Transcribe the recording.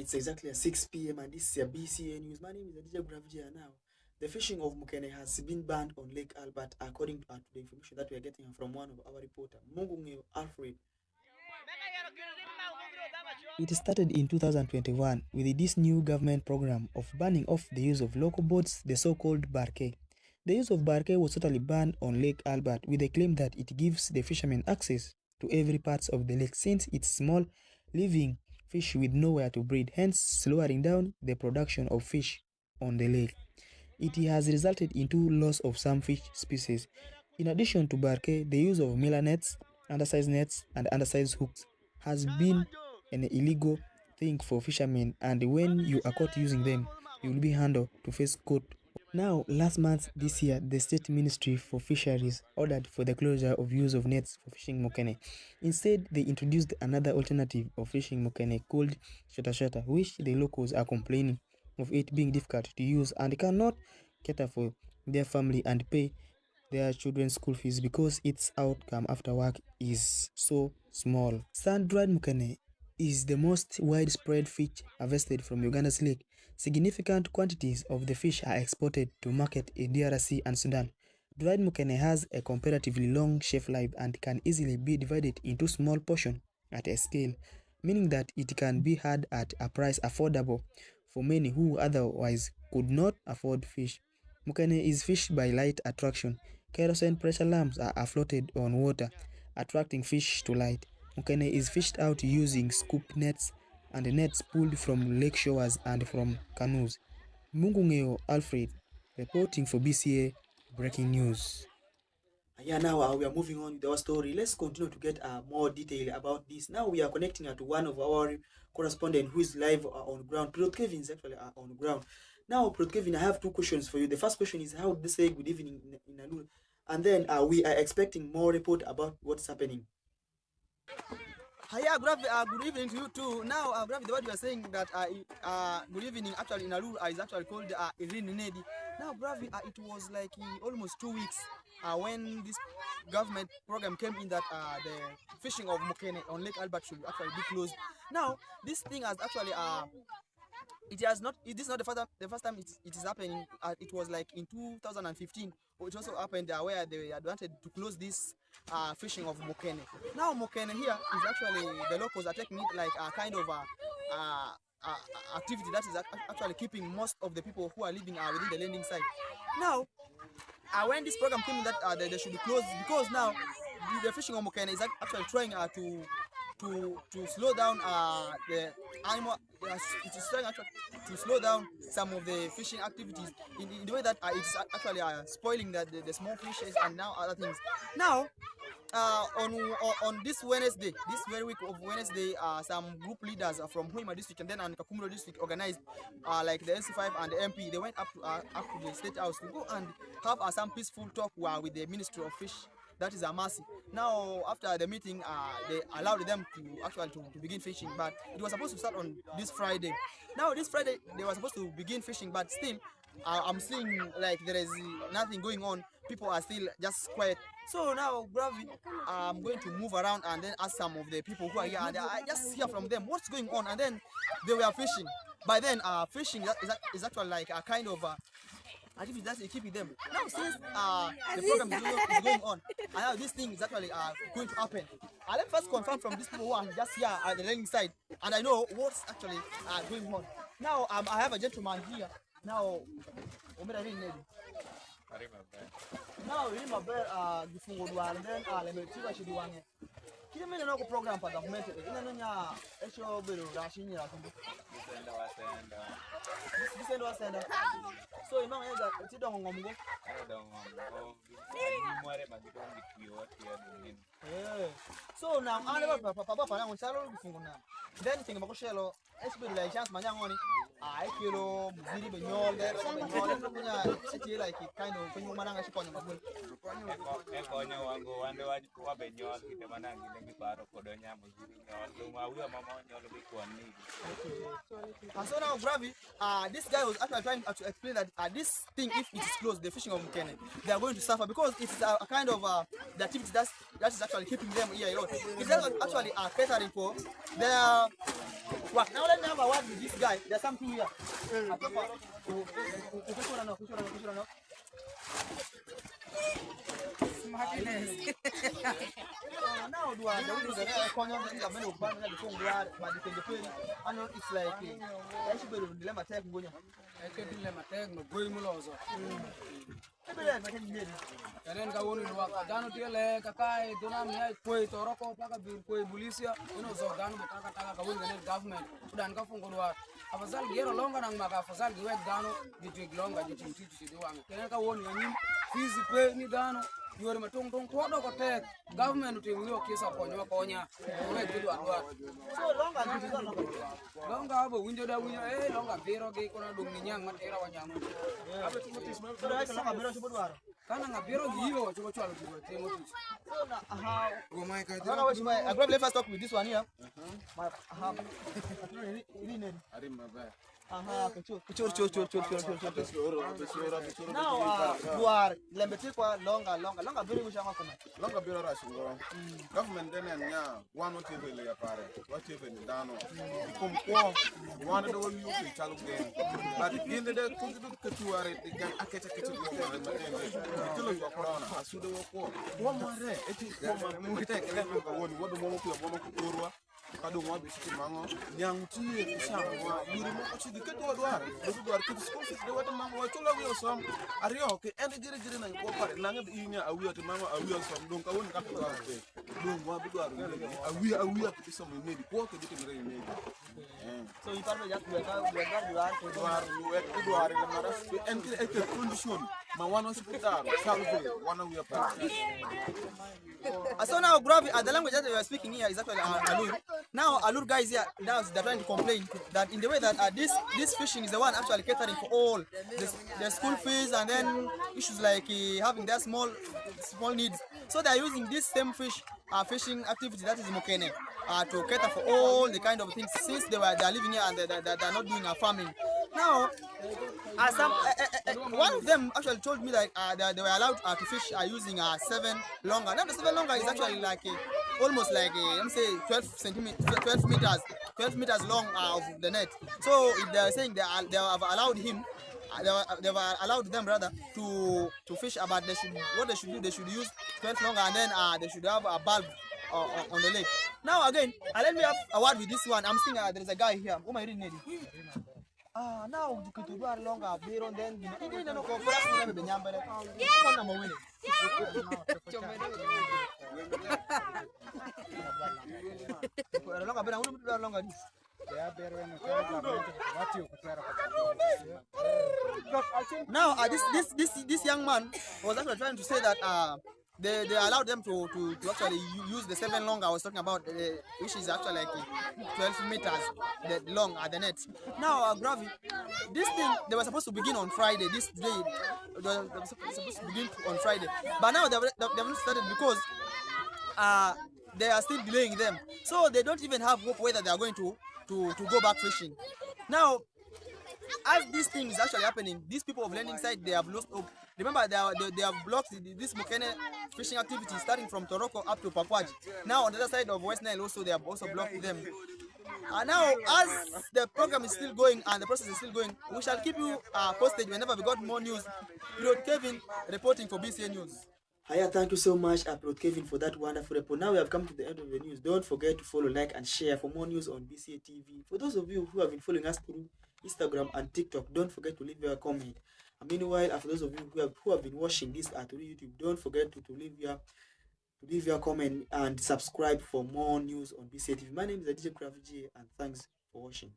It's exactly at 6 p.m. and this is your BCA News. My name is DJ Gravia. Now, the fishing of Mukene has been banned on Lake Albert according to the information that we are getting from one of our reporter, Mukene Alfred. It started in 2021 with this new government program of banning off the use of local boats, the so-called barque. The use of barque was totally banned on Lake Albert with the claim that it gives the fishermen access to every part of the lake since it's small, living fish with nowhere to breed, hence slowing down the production of fish on the lake. It has resulted into loss of some fish species. In addition to barque, the use of miller nets, undersized nets, and undersized hooks has been an illegal thing for fishermen, and when you are caught using them, you will be handled to face court. Now, last month this year, the State Ministry for Fisheries ordered for the closure of use of nets for fishing mukene. Instead, they introduced another alternative of fishing mukene called shota, which the locals are complaining of it being difficult to use and cannot cater for their family and pay their children's school fees because its outcome after work is so small. Sun-dried mukene is the most widespread fish harvested from Uganda's lake. Significant quantities of the fish are exported to market in DRC and Sudan. Dried mukene has a comparatively long shelf life and can easily be divided into small portions at a scale, meaning that it can be had at a price affordable for many who otherwise could not afford fish. Mukene is fished by light attraction. Kerosene pressure lamps are floated on water, attracting fish to light. Mukene is fished out using scoop nets and nets pulled from lake shores and from canoes. Mukene Alfred, reporting for BCA Breaking News. Yeah, now we are moving on with our story. Let's continue to get more detail about this. Now we are connecting to one of our correspondent who is live on ground. Prot Kevin is actually on ground. Now, Prot Kevin, I have two questions for you. The first question is, how did they say good evening in Alul? And then we are expecting more report about what's happening. Yeah, good evening to you too. Now, Gravi, what you are saying that good evening actually in Alul is actually called Irin Nedi. Now, Gravi, it was like almost 2 weeks when this government program came in that the fishing of mukene on Lake Albert should actually be closed. Now, this thing has actually it is not the first time it is happening. It was like in 2015, which also happened where they wanted to close this fishing of mukene. Now mukene here is actually the locals are taking it like a kind of activity that is actually keeping most of the people who are living within the landing site. Now, when this program came in that they should be closed because now the fishing of mukene is actually trying to slow down the animal. It is trying to slow down some of the fishing activities in the way that it's actually spoiling the small fishes and now other things. Now, on this Wednesday, this very week of Wednesday, some group leaders from Hoima district and then Kakumuro district organized like the NC5 and the MP. They went up to the State House to go and have some peaceful talk with the Ministry of Fish. That is a mercy. Now, after the meeting, they allowed them to actually to begin fishing, but it was supposed to start on this Friday. Now, this Friday, they were supposed to begin fishing, but still, I'm seeing like there is nothing going on. People are still just quiet. So now, Bravi, I'm going to move around and then ask some of the people who are here, and I just hear from them what's going on. And then they were fishing. By then, fishing is actually like a kind of activity that is keeping them. Now, since the program is going on, and now this thing is actually going to happen. Let me first confirm from these people who are just here at the landing side, and I know what's actually going on. Now, I have a gentleman here. Now, now and then kile mene nako program pa government ina nanya esho bero rashinya kumbu bisendo wasenda so imanga yeza tidongo ngomgo mware magidongi kiyote ya dingine so na ane papa yango chalo bifunguna then tinga makoshelo esbero la chance manyangoni kilo muziri benyol kunya eti like kind of kunyo mananga shiponyo magul konyo wango wande wabe nyol kite manangi nengi paro kodo nyamo ziri nyol lunga uya mama nyol bi kwani. And so now, Bravi, this guy was actually trying to explain that this thing, if it is closed, the fishing of Mukene, they are going to suffer because it is a kind of the activity that is actually keeping them here a lot. It's actually catering for their work. Now let me have a word with this guy. There's something here. Now do I don't the corner of the middle of the phone guard, but the thing I know it's like I should be the dilemma tag going. I can dilemma tag no going mulozo. Karen ka woni wa gano tiele kakai donam ya koi toroko paka bir koi bulisia uno zo gano taka ka woni ne government udan ka fungo wa afasal gero longa nang maka afasal giwe gano ditu longa ditu titu wanga kenen ka woni nyim fizi pe ni gano yore matong tong ko do ko tek government to wiyo kisa konyo konya we didu adwa so longa abo winjo da winjo longa biro ge kono dum nyang matera wanyamu abe timotis ma longa biro chupo dwaro kana ngabiro giyo chupo chwalo chupo timotis so na go my ka I probably first talk with this one here my Arimba ba. Kuchur. Now, duar lembeti kwa longa biri kushanga kuma. Longa biro rashingo. Government dene nya wano tebe le yapare. Watebe ni dano. Ikomko wano do wi uki chalu gen. But ginde de kudu ketuare de gan akete ko de matende. Tulo yo corona asude wo ko. Wo mare eti ko mo kite kele ko woni wodo mo ko mo ko torwa. Kado mo be siki mango nyang tie kishamwa yuri mo ko chidi keto dware do dware kit school fees de wata mango wa tola wi som ario ke ende jire na ko pare na ngabe inya awiya te mango awiya som don ka woni ka to dware don mo be dware awiya ke som ne di ko ke dite ngere ne so you parle ya dware dware le mara ende e condition ma wano hospital salve wana wi pare. So now, Bravi, the language that we are speaking here is actually Alur. Now, Alur guys here, now they're trying to complain that in the way that this fishing is the one actually catering for all the school fees and then issues like having their small needs. So they are using this same fishing activity that is Mukene to cater for all the kind of things since they are living here and they are not doing farming. Now, one of them actually told me that they were allowed to fish using 7 longer. Now the 7 longer is actually like almost like let me say 12 meters long of the net. So if they are saying they have allowed him, they have allowed them rather to fish, but what they should do, they should use 12 longer and then they should have a bulb on the lake. Now again, let me have a word with this one. I'm seeing there is a guy here. Who am I reading? Now you could do a longer beer on then you know ko pura sura be nyambere ko na mo wini ko longer beer unu do longer this now this young man was actually trying to say that they allowed them to actually use the 7 long I was talking about, which is actually like 12 meters long at the net. Now, Gravy, this thing, they were supposed to begin on Friday. This day, they were supposed to begin on Friday. But now they haven't started because they are still delaying them. So they don't even have hope whether they are going to go back fishing. Now, as this thing is actually happening, these people of landing side, they have lost hope. Remember, they have blocked this Mukene fishing activity starting from Toroko up to Pakwaji. Now, on the other side of West Nile also, they have also blocked them. And now, as the program is still going and the process is still going, we shall keep you posted whenever we got more news. Pilot Kevin reporting for BCA News. Hiya, thank you so much, Pilot Kevin, for that wonderful report. Now we have come to the end of the news. Don't forget to follow, like, and share for more news on BCA TV. For those of you who have been following us through Instagram and TikTok, don't forget to leave your comment. And meanwhile, for those of you who have been watching this through YouTube, don't forget to leave your comment and subscribe for more news on BCA TV. My name is DJ Kraviji, and thanks for watching.